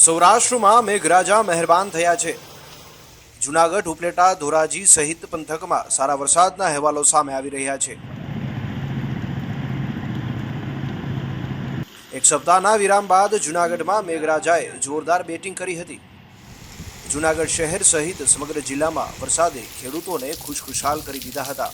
સૌરાષ્ટ્રમાં મેઘરાજા મહેરબાન થયા છે। જૂનાગઢ, ઉપલેટા, ધોરાજી સહિત પંથકમાં સારા વરસાદના અહેવાલો સામે આવી રહ્યા છે। એક સપ્તાહના વિરામ બાદ જૂનાગઢમાં મેઘરાજાએ જોરદાર બેટિંગ કરી હતી। જૂનાગઢ શહેર સહિત સમગ્ર જિલ્લામાં વરસાદે ખેડૂતોને ખુશખુશાલ કરી દીધા હતા।